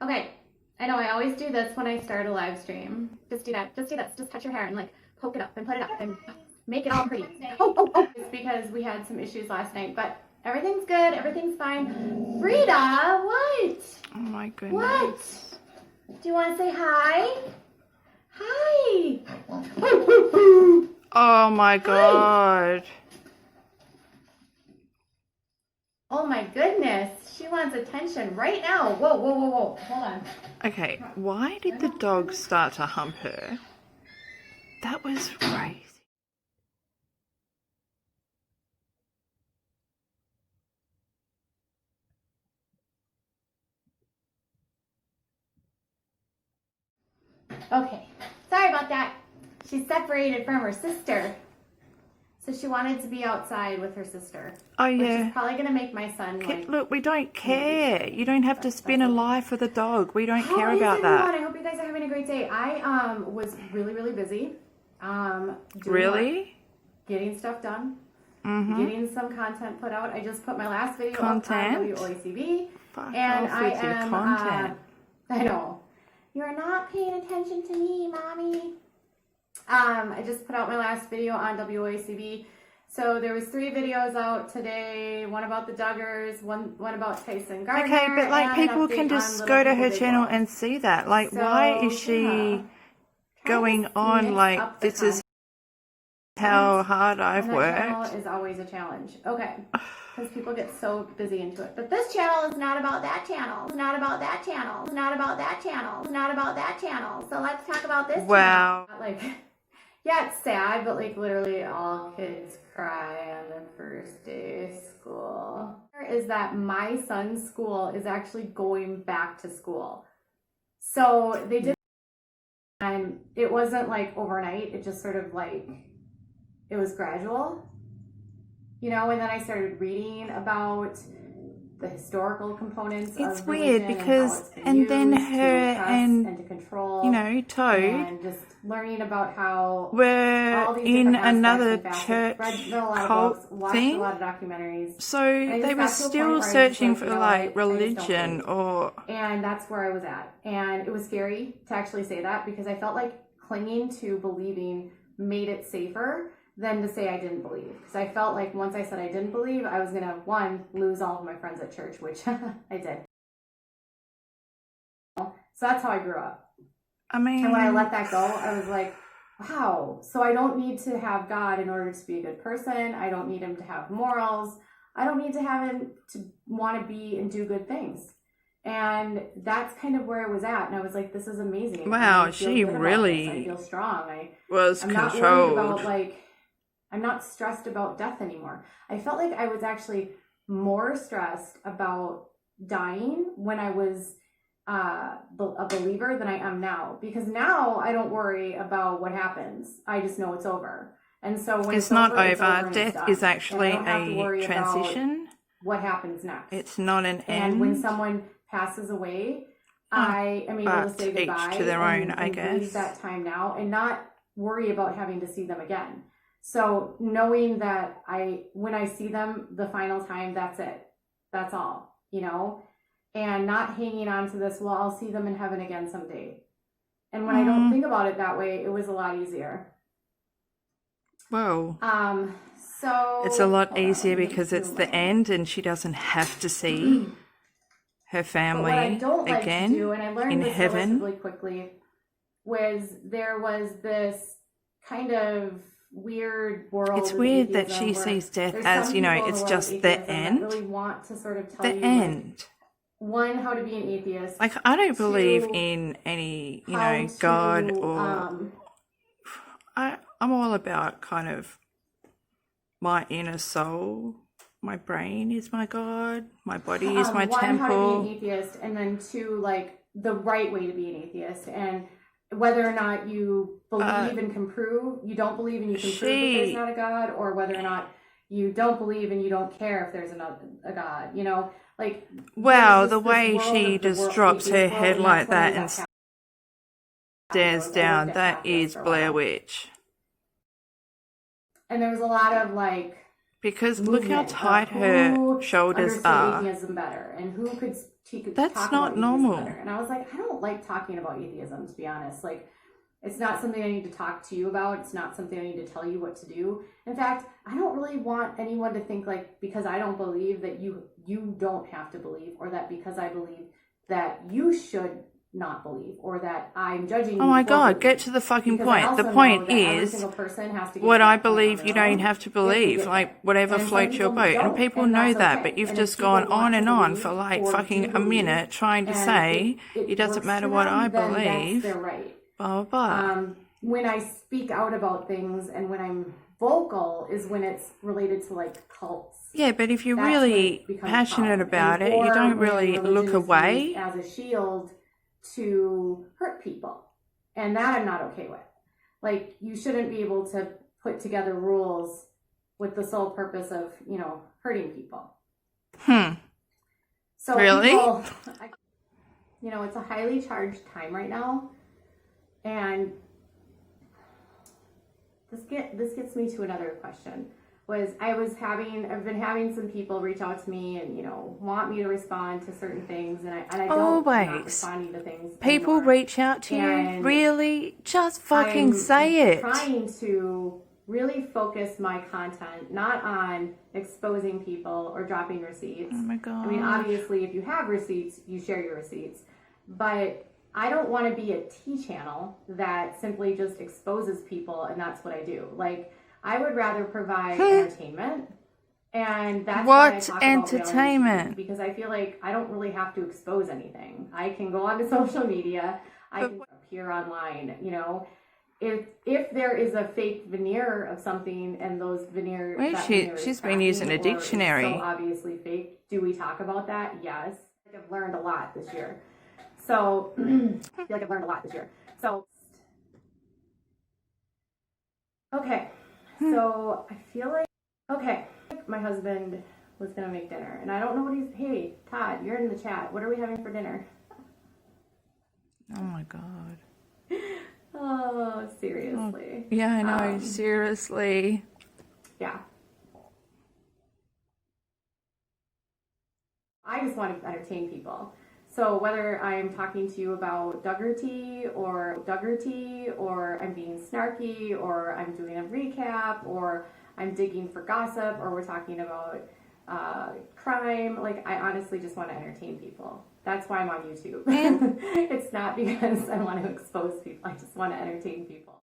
Okay, I know I always do this when I start a live stream. Just do that. Just do this. Just touch your hair and like poke it up and put it up and make it all pretty. Oh. It's because we had some issues last night, but everything's good. Everything's fine. Frida, what? Oh my goodness. What? Do you want to say hi? Hi. Oh my God. Oh my goodness. She wants attention right now. Whoa. Hold on. Okay, why did the dog start to hump her? That was crazy. Okay, sorry about that. She's separated from her sister. So she wanted to be outside with her sister. Oh Which yeah. is probably going to make my son like... Look, we don't care. You don't have to spin a life with a dog. We don't care How is about everyone? that. I hope you guys are having a great day. I was really busy. Doing Really? work, getting stuff done. Mm-hmm. Getting some content put out. I just put my last video Content? up on WOACB. Fuck And off I with your am... content. I know. You're not paying attention to me, mommy. I just put out my last video on WOACB. So there was 3 videos out today, one about the Duggars, one about Tyson Gardner. Okay, but like and an people update can on just Little go to People her Big channel World. and see that. Like, So, why is she yeah. going Trying to on mix like up the this is content. how hard I've And that channel worked? is always a challenge. Okay. Because people get so busy into it. But this channel is not about that channel. It's not about that channel. It's not about that channel. It's not about that channel. So let's talk about this Wow. channel. Like, yeah, it's sad, but like literally all kids cry on the first day of school. Is that my son's school is actually going back to school. So they did, and it wasn't like overnight. It just sort of like, it was gradual. You know, and then I started reading about the historical components It's of weird religion because, and then how it's been used her to oppress and, to control, you know, Toad and just learning about how all were these in different aspects another and facets. church Read a lot of cult books, watched thing. a lot of documentaries. So I just they got were to a point still where I was just searching like, for you know like what? I just don't religion believe. or... And that's where I was at. And it was scary to actually say that because I felt like clinging to believing made it safer than to say I didn't believe. Because I felt like once I said I didn't believe, I was going to, one, lose all of my friends at church, which I did. So that's how I grew up. I mean... And when I let that go, I was like, wow. So I don't need to have God in order to be a good person. I don't need him to have morals. I don't need to have him to want to be and do good things. And that's kind of where I was at. And I was like, this is amazing. Wow, I feel she good about really this. I feel strong. was I'm not worried controlled. about like, I'm not stressed about death anymore. I felt like I was actually more stressed about dying when I was a believer than I am now. Because now I don't worry about what happens. I just know it's over. And so when It's not over. and it's Death done. is actually And I don't have to a worry about transition. what happens next. It's not an And end. when someone passes away, I am able to But say each goodbye to their own, and I leave guess. that time now and not worry about having to see them again. So knowing that when I see them the final time, that's it. That's all, you know, and not hanging on to this, well, I'll see them in heaven again someday. And when I don't think about it that way, it was a lot easier. Whoa. So It's a lot easier because it's the end and she doesn't have to see her family but what I don't like again to do, and I learned in this heaven. relatively quickly, was there was this kind of weird world. It's of weird that atheism she where sees death there's as, some you know, people in it's the world just of the atheism that end. really want to sort of tell The you, end. like, one, how to be an atheist. Like, I don't believe Two, in any, you how know, to, God or... I'm all about kind of my inner soul. My brain is my God. My body is my one, temple. how to be an atheist, and then two, like, the right way to be an atheist, and whether or not you believe and can prove, you don't believe and you can prove that there's not a God, or whether or not you don't believe and you don't care if there's a God, you know? Like, wow, the this way world she of the just world, drops her atheist head world, like and that's that and why stares I down, worked at that is Catholics for a Blair while. Witch. And there was a lot of like Because look how movement tight of her who shoulders understood are. atheism better and who could That's talk not about normal. atheism better. And I was like, I don't like talking about atheism, to be honest. Like, it's not something I need to talk to you about. It's not something I need to tell you what to do. In fact, I don't really want anyone to think like, because I don't believe that you don't have to believe, or that because I believe that you should not believe, or that I'm judging you. Oh my for God, believing. get to the fucking Because I point. The also point know that every is, single person has to get what to I that point on believe, their you don't own have to if they believe. get Like, there. whatever And some floats your people boat. And don't, people and know that's that, okay. but you've And if just people gone on want to and on believe for like or fucking do a believe, minute trying to and say, it it doesn't works matter for what them, I then that's believe, their right. blah, blah, blah. When I speak out about things and when I'm vocal is when it's related to like cults. Yeah, but if you're That's when really it becomes a passionate problem. about it, Or you don't when really religion look is away. used as a shield to hurt people. And that I'm not okay with. Like, you shouldn't be able to put together rules with the sole purpose of, hurting people. So Really? people, it's a highly charged time right now. And this gets me to another question. I've been having some people reach out to me and, want me to respond to certain things, and I don't not responding to things People anymore. reach out to you? And Really? Just fucking say it. I'm trying to really focus my content not on exposing people or dropping receipts. Oh my God. I mean, obviously, if you have receipts, you share your receipts. But I don't want to be a T channel that simply just exposes people and that's what I do. Like, I would rather provide entertainment. And that's why I talk about entertainment? TV, because I feel like I don't really have to expose anything. I can go onto social media, I can appear online, If there is a fake veneer of something and those veneer, she's been using a dictionary. So obviously fake. Do we talk about that? Yes. I've learned a lot this year. So I feel like I've learned a lot this year. So okay. So I feel like my husband was gonna make dinner, and I don't know what hey, Todd, you're in the chat. What are we having for dinner? Oh my God. Oh, seriously. Oh, yeah, I know. Seriously. Yeah. I just want to entertain people. So whether I'm talking to you about Duggarty or I'm being snarky, or I'm doing a recap, or I'm digging for gossip, or we're talking about crime, like, I honestly just want to entertain people. That's why I'm on YouTube. It's not because I want to expose people. I just want to entertain people.